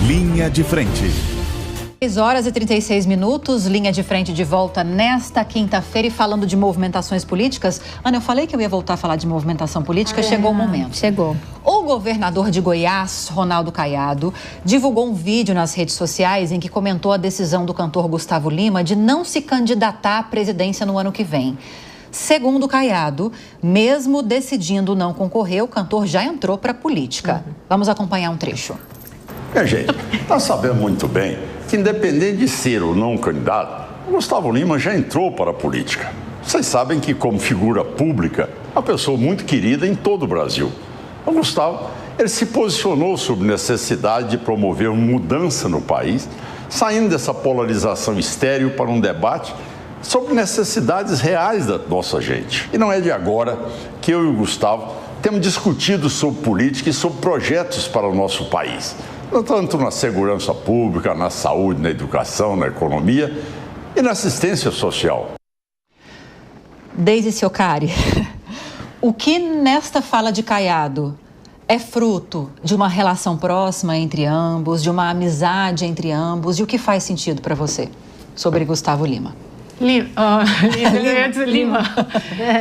Linha de Frente. 6h36, Linha de Frente de volta nesta quinta-feira e falando de movimentações políticas. Ana, eu falei que eu ia voltar a falar de movimentação política, chegou o momento. Chegou. O governador de Goiás, Ronaldo Caiado, divulgou um vídeo nas redes sociais em que comentou a decisão do cantor Gustavo Lima de não se candidatar à presidência no ano que vem. Segundo Caiado, mesmo decidindo não concorrer, o cantor já entrou para a política. Vamos acompanhar um trecho. Gente, está sabendo muito bem que, independente de ser ou não candidato, o Gustavo Lima já entrou para a política. Vocês sabem que, como figura pública, é uma pessoa muito querida em todo o Brasil. O Gustavo, ele se posicionou sobre a necessidade de promover uma mudança no país, saindo dessa polarização estéril para um debate sobre necessidades reais da nossa gente. E não é de agora que eu e o Gustavo temos discutido sobre política e sobre projetos para o nosso país. Tanto na segurança pública, na saúde, na educação, na economia e na assistência social. Deise Ciocari, o que nesta fala de Caiado é fruto de uma relação próxima entre ambos, de uma amizade entre ambos, e o que faz sentido para você sobre Gustavo Lima? Lima.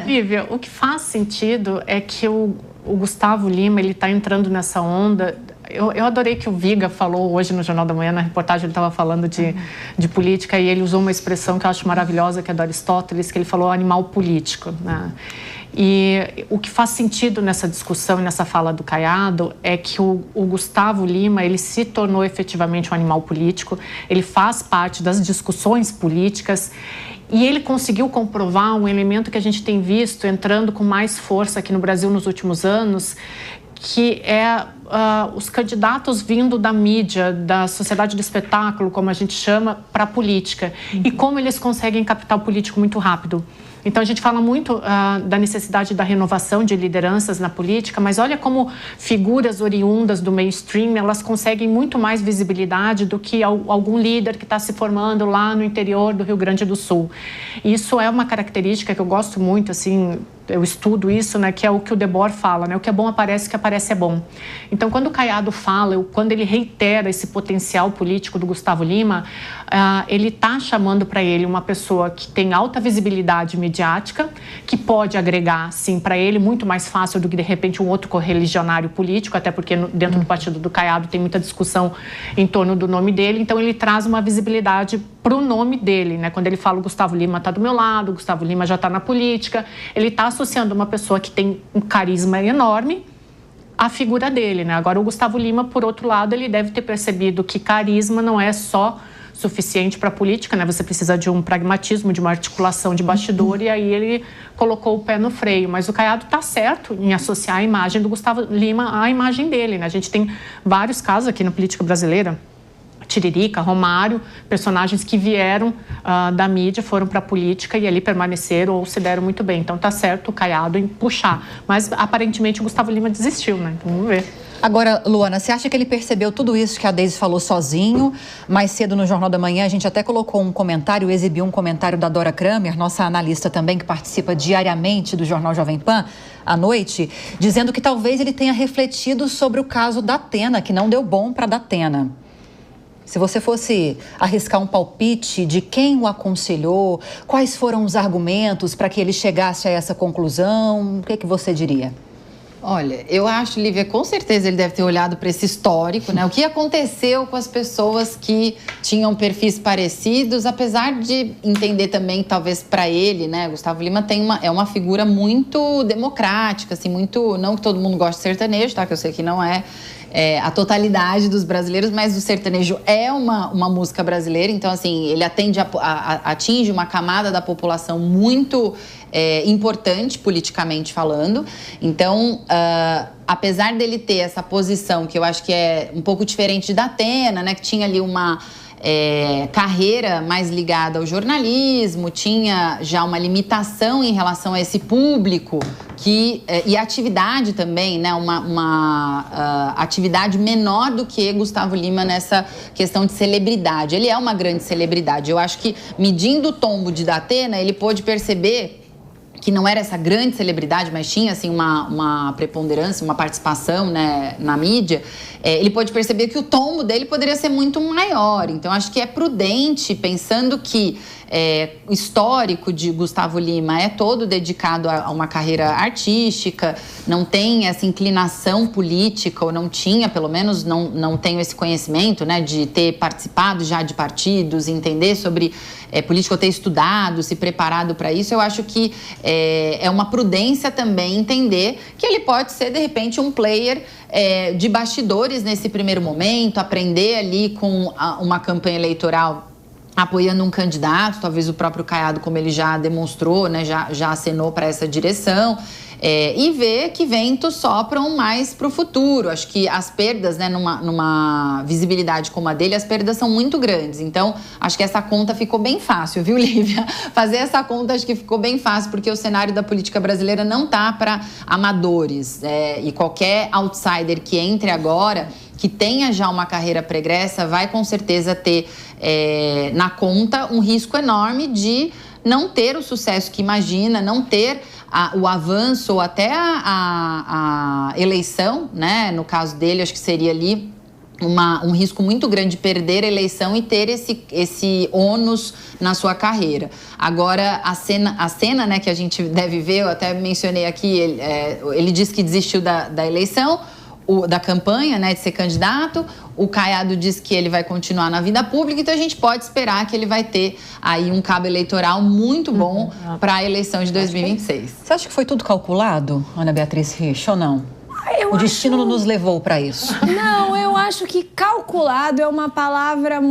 Lívia, o que faz sentido é que o Gustavo Lima, ele está entrando nessa onda. Eu adorei que o Viga falou hoje no Jornal da Manhã, na reportagem ele estava falando de política e ele usou uma expressão que eu acho maravilhosa, que é do Aristóteles, que ele falou animal político, né? E o que faz sentido nessa discussão e nessa fala do Caiado é que o Gustavo Lima, ele se tornou efetivamente um animal político, ele faz parte das discussões políticas e ele conseguiu comprovar um elemento que a gente tem visto entrando com mais força aqui no Brasil nos últimos anos, que é os candidatos vindo da mídia, da sociedade do espetáculo, como a gente chama, para a política. E como eles conseguem capital político muito rápido. Então, a gente fala muito da necessidade da renovação de lideranças na política, mas olha como figuras oriundas do mainstream, elas conseguem muito mais visibilidade do que algum líder que está se formando lá no interior do Rio Grande do Sul. Isso é uma característica que eu gosto muito, assim, eu estudo isso, né, que é o que o Debord fala, né, o que é bom aparece, o que aparece é bom. Então, quando o Caiado fala, quando ele reitera esse potencial político do Gustavo Lima, ele está chamando para ele uma pessoa que tem alta visibilidade midiática, que pode agregar, sim, para ele muito mais fácil do que, de repente, um outro correligionário político, até porque dentro do partido do Caiado tem muita discussão em torno do nome dele, então ele traz uma visibilidade para o nome dele, né? Quando ele fala o Gustavo Lima está do meu lado, o Gustavo Lima já está na política, ele está associando uma pessoa que tem um carisma enorme à figura dele, né? Agora, o Gustavo Lima, por outro lado, ele deve ter percebido que carisma não é só suficiente para a política, né? Você precisa de um pragmatismo, de uma articulação de bastidor, e aí ele colocou o pé no freio. Mas o Caiado está certo em associar a imagem do Gustavo Lima à imagem dele, né? A gente tem vários casos aqui na política brasileira, Tiririca, Romário, personagens que vieram da mídia, foram para a política e ali permaneceram ou se deram muito bem. Então tá certo o Caiado em puxar. Mas aparentemente o Gustavo Lima desistiu, né? Então, vamos ver. Agora, Luana, você acha que ele percebeu tudo isso que a Deise falou sozinho? Mais cedo no Jornal da Manhã a gente até colocou um comentário, exibiu um comentário da Dora Kramer, nossa analista também, que participa diariamente do Jornal Jovem Pan, à noite, dizendo que talvez ele tenha refletido sobre o caso da Atena, que não deu bom para a Datena. Se você fosse arriscar um palpite de quem o aconselhou, quais foram os argumentos para que ele chegasse a essa conclusão, o que você diria? Olha, eu acho, Lívia, com certeza ele deve ter olhado para esse histórico, né? O que aconteceu com as pessoas que tinham perfis parecidos, apesar de entender também, talvez para ele, né? Gustavo Lima é uma figura muito democrática, assim, muito... Não que todo mundo goste de sertanejo, tá? Que eu sei que não é a totalidade dos brasileiros, mas o sertanejo é uma música brasileira, então, assim, ele atinge uma camada da população muito importante, politicamente falando. Então, apesar dele ter essa posição, que eu acho que é um pouco diferente da Atena, né, que tinha ali uma carreira mais ligada ao jornalismo, tinha já uma limitação em relação a esse público e atividade também, né, uma atividade menor do que Gustavo Lima nessa questão de celebridade. Ele é uma grande celebridade. Eu acho que, medindo o tombo de Datena, ele pôde perceber que não era essa grande celebridade, mas tinha assim, uma preponderância, uma participação, né, na mídia, ele pode perceber que o tombo dele poderia ser muito maior. Então, acho que é prudente, pensando que o histórico de Gustavo Lima é todo dedicado a uma carreira artística, não tem essa inclinação política, ou não tinha, pelo menos não tenho esse conhecimento, né, de ter participado já de partidos, entender sobre política, ou ter estudado, se preparado para isso. Eu acho que é uma prudência também entender que ele pode ser, de repente, um player de bastidores nesse primeiro momento, aprender ali com uma campanha eleitoral apoiando um candidato, talvez o próprio Caiado, como ele já demonstrou, né, já acenou para essa direção, e ver que ventos sopram mais para o futuro. Acho que as perdas, né, numa visibilidade como a dele, as perdas são muito grandes. Então, acho que essa conta ficou bem fácil, viu, Lívia? Fazer essa conta acho que ficou bem fácil, porque o cenário da política brasileira não tá para amadores. E qualquer outsider que entre agora, que tenha já uma carreira pregressa, vai com certeza ter na conta um risco enorme de não ter o sucesso que imagina, não ter o avanço ou até a eleição, né? No caso dele, acho que seria ali um risco muito grande de perder a eleição e ter esse ônus na sua carreira. Agora, a cena, né, que a gente deve ver, eu até mencionei aqui, ele disse que desistiu da eleição, da campanha, né, de ser candidato. O Caiado diz que ele vai continuar na vida pública, então a gente pode esperar que ele vai ter aí um cabo eleitoral muito bom para a eleição de 2026. Você acha que foi tudo calculado, Ana Beatriz Rich, ou não? O destino não nos levou para isso. Não, eu acho que calculado é uma palavra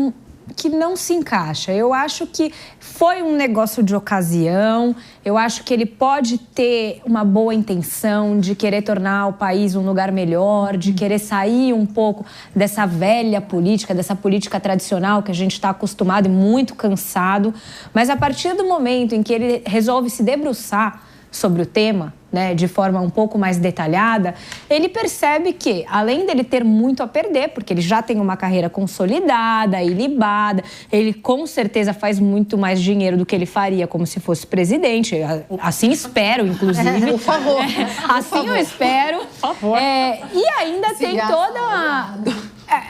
que não se encaixa. Eu acho que foi um negócio de ocasião. Eu acho que ele pode ter uma boa intenção de querer tornar o país um lugar melhor, de querer sair um pouco dessa velha política, dessa política tradicional que a gente está acostumado e muito cansado. Mas a partir do momento em que ele resolve se debruçar sobre o tema, né, de forma um pouco mais detalhada, ele percebe que, além dele ter muito a perder, porque ele já tem uma carreira consolidada, ilibada, ele com certeza faz muito mais dinheiro do que ele faria como se fosse presidente. Assim espero, inclusive. Por favor. Assim eu espero. Por favor. E ainda tem toda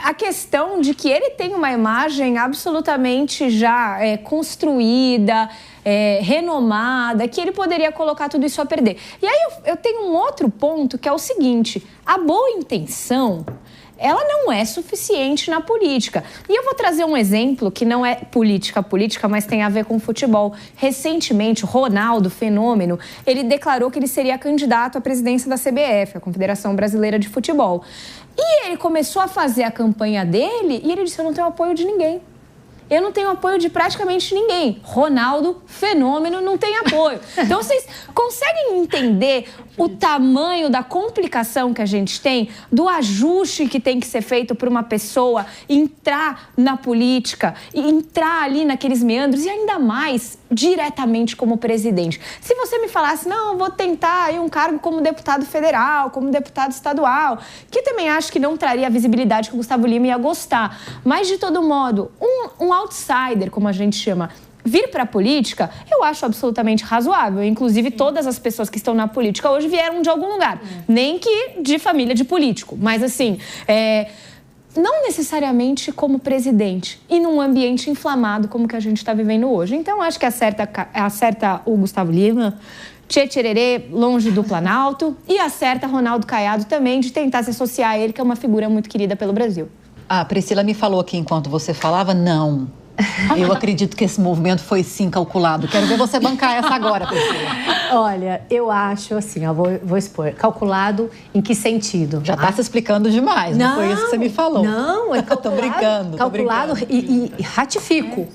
a questão de que ele tem uma imagem absolutamente já construída, renomada, que ele poderia colocar tudo isso a perder. E aí eu tenho um outro ponto, que é o seguinte: a boa intenção, ela não é suficiente na política. E eu vou trazer um exemplo que não é política, mas tem a ver com futebol. Recentemente, o Ronaldo Fenômeno, ele declarou que ele seria candidato à presidência da CBF, a Confederação Brasileira de Futebol. E ele começou a fazer a campanha dele e ele disse: eu não tenho apoio de ninguém. Eu não tenho apoio de praticamente ninguém. Ronaldo Fenômeno não tem apoio. Então, vocês conseguem entender o tamanho da complicação que a gente tem, do ajuste que tem que ser feito para uma pessoa entrar na política, e entrar ali naqueles meandros, e ainda mais diretamente como presidente. Se você me falasse: não, eu vou tentar aí um cargo como deputado federal, como deputado estadual, que também acho que não traria a visibilidade que o Gustavo Lima ia gostar. Mas, de todo modo, um outsider, como a gente chama, vir para a política, eu acho absolutamente razoável. Inclusive, todas as pessoas que estão na política hoje vieram de algum lugar. Nem que de família de político. Mas, assim, não necessariamente como presidente e num ambiente inflamado como que a gente está vivendo hoje. Então, acho que acerta o Gustavo Lima, tchê-tchererê, longe do Planalto, e acerta Ronaldo Caiado também, de tentar se associar a ele, que é uma figura muito querida pelo Brasil. A Priscila me falou aqui enquanto você falava, não. Eu acredito que esse movimento foi sim calculado. Quero ver você bancar essa agora, Priscila. Olha, eu acho assim, eu vou expor. Calculado em que sentido? Já está se explicando demais, não foi isso que você me falou. Não, é calculado. Tô brincando. Calculado e ratifico.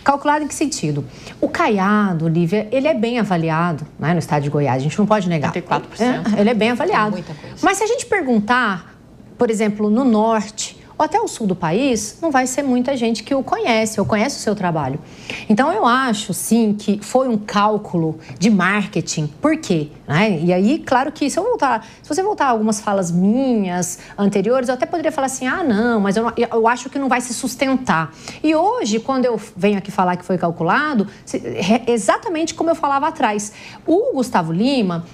Calculado em que sentido? O Caiado, Lívia, ele é bem avaliado, né, no estado de Goiás. A gente não pode negar. 34%. Ele é bem avaliado. Muita coisa. Mas se a gente perguntar, por exemplo, no norte ou até o sul do país, não vai ser muita gente que o conhece, ou conhece o seu trabalho. Então, eu acho, sim, que foi um cálculo de marketing. Por quê? né? E aí, claro que se você voltar a algumas falas minhas anteriores, eu até poderia falar assim, não, mas eu acho que não vai se sustentar. E hoje, quando eu venho aqui falar que foi calculado, exatamente como eu falava atrás. O Gustavo Lima,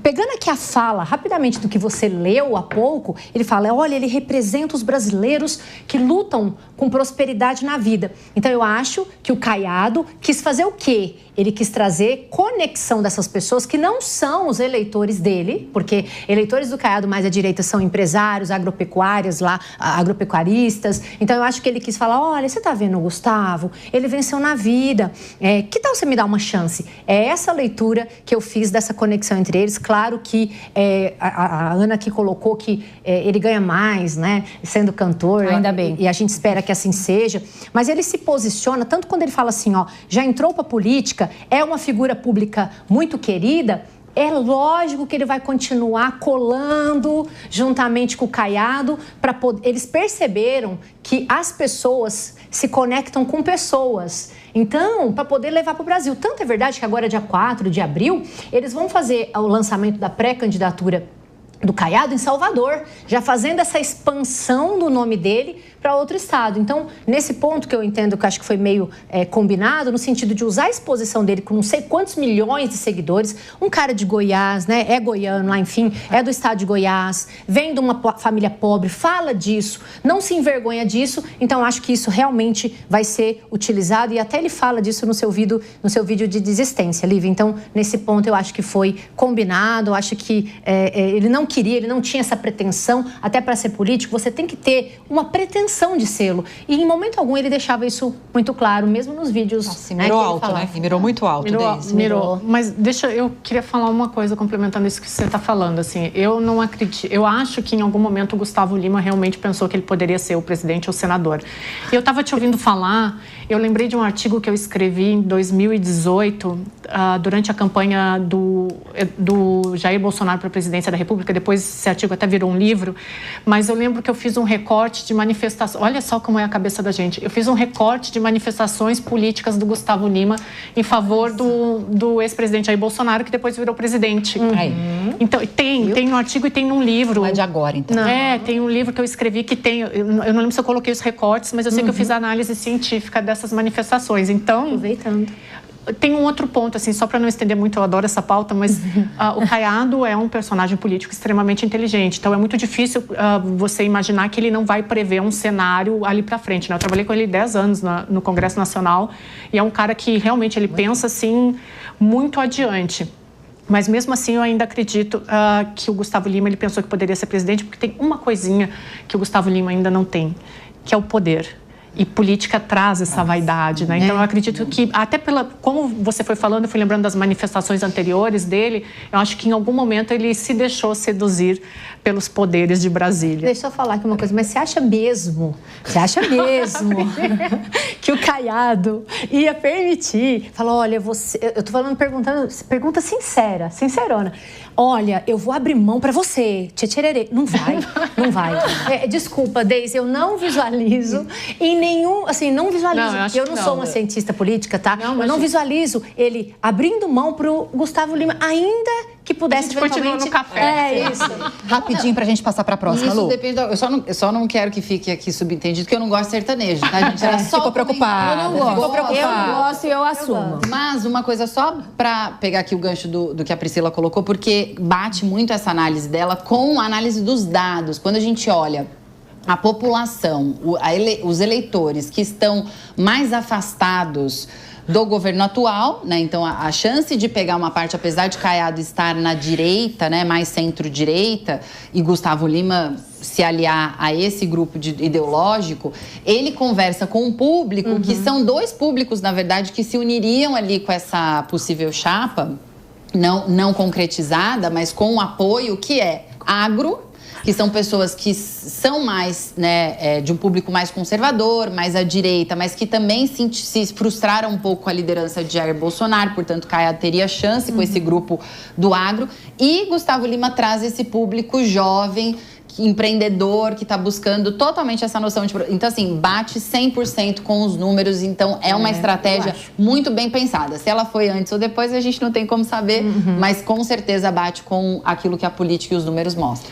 pegando aqui a fala rapidamente do que você leu há pouco, ele fala, olha, ele representa os brasileiros que lutam com prosperidade na vida. Então, eu acho que o Caiado quis fazer o quê? Ele quis trazer conexão dessas pessoas que não são os eleitores dele, porque eleitores do Caiado mais à direita são empresários, agropecuaristas. Então, eu acho que ele quis falar, olha, você tá vendo o Gustavo? Ele venceu na vida. Que tal você me dar uma chance? É essa leitura que eu fiz dessa conexão entre eles. Claro que a Ana aqui colocou que ele ganha mais, né? Sendo cantor. Ainda bem. E a gente espera que assim seja. Mas ele se posiciona, tanto quando ele fala assim, já entrou pra política, é uma figura pública muito querida, é lógico que ele vai continuar colando juntamente com o Caiado para poder. Eles perceberam que as pessoas se conectam com pessoas. Então, para poder levar para o Brasil. Tanto é verdade que agora, dia 4 de abril, eles vão fazer o lançamento da pré-candidatura do Caiado em Salvador, já fazendo essa expansão do nome dele para outro estado. Então, nesse ponto que eu entendo que eu acho que foi meio combinado, no sentido de usar a exposição dele com não sei quantos milhões de seguidores, um cara de Goiás, né, é goiano lá, enfim, é do estado de Goiás, vem de uma família pobre, fala disso, não se envergonha disso, então acho que isso realmente vai ser utilizado e até ele fala disso no seu vídeo de desistência, Lívia. Então, nesse ponto eu acho que foi combinado, eu acho que ele não tinha essa pretensão, até para ser político, você tem que ter uma pretensão de sê-lo. E em momento algum ele deixava isso muito claro, mesmo nos vídeos. Nossa, mirou alto, né? E mirou muito alto. Mirou. Mas eu queria falar uma coisa complementando isso que você está falando. Assim, eu não acredito. Eu acho que em algum momento o Gustavo Lima realmente pensou que ele poderia ser o presidente ou senador. E eu estava te ouvindo falar, eu lembrei de um artigo que eu escrevi em 2018, durante a campanha do Jair Bolsonaro para a presidência da República. Depois esse artigo até virou um livro, mas eu lembro que eu fiz um recorte de manifestações. Olha só como é a cabeça da gente. Eu fiz um recorte de manifestações políticas do Gustavo Lima em favor do ex-presidente Jair Bolsonaro, que depois virou presidente. Então, tem no artigo e tem num livro. Não é de agora, então. Tem um livro que eu escrevi que tem... Eu não lembro se eu coloquei os recortes, mas eu sei que eu fiz a análise científica dessas manifestações. Então... Aproveitando. Tem um outro ponto, assim, só para não estender muito, eu adoro essa pauta, mas o Caiado é um personagem político extremamente inteligente. Então, é muito difícil você imaginar que ele não vai prever um cenário ali para frente, né? Eu trabalhei com ele 10 anos no Congresso Nacional e é um cara que realmente ele pensa, assim, muito adiante. Mas, mesmo assim, eu ainda acredito que o Gustavo Lima ele pensou que poderia ser presidente, porque tem uma coisinha que o Gustavo Lima ainda não tem, que é o poder. E política traz essa vaidade, né? Então, eu acredito que, até como você foi falando, eu fui lembrando das manifestações anteriores dele, eu acho que em algum momento ele se deixou seduzir pelos poderes de Brasília. Deixa eu falar aqui uma coisa, mas você acha mesmo que o Caiado ia permitir? Fala, olha, eu tô perguntando, pergunta sincerona. Olha, eu vou abrir mão pra você, tchê-tchererê. Não vai. Desculpa, Deise, eu não visualizo em nenhum, assim, não visualizo. Eu não sou uma cientista política, tá? Eu não visualizo ele abrindo mão pro Gustavo Lima, ainda que pudesse eventualmente... no café. Isso. Rapidinho pra gente passar pra próxima, Isso Lu. depende. Eu só não quero que fique aqui subentendido que eu não gosto de sertanejo, tá, gente? Era só ficou preocupada. Eu não gosto. Eu gosto e eu assumo. Mas uma coisa só pra pegar aqui o gancho do que a Priscila colocou, porque bate muito essa análise dela com a análise dos dados. Quando a gente olha a população, os eleitores que estão mais afastados do governo atual, né? Então a chance de pegar uma parte, apesar de Caiado estar na direita, né, mais centro-direita, e Gustavo Lima se aliar a esse grupo ideológico, ele conversa com um público que são dois públicos, na verdade, que se uniriam ali com essa possível chapa, não concretizada, mas com um apoio que é agro, que são pessoas que são mais, né, de um público mais conservador, mais à direita, mas que também se frustraram um pouco com a liderança de Jair Bolsonaro, portanto, Caiado teria chance com esse grupo do agro. E Gustavo Lima traz esse público jovem empreendedor que está buscando totalmente essa noção de... Então, assim, bate 100% com os números. Então, é uma estratégia muito bem pensada. Se ela foi antes ou depois, a gente não tem como saber, mas com certeza bate com aquilo que a política e os números mostram.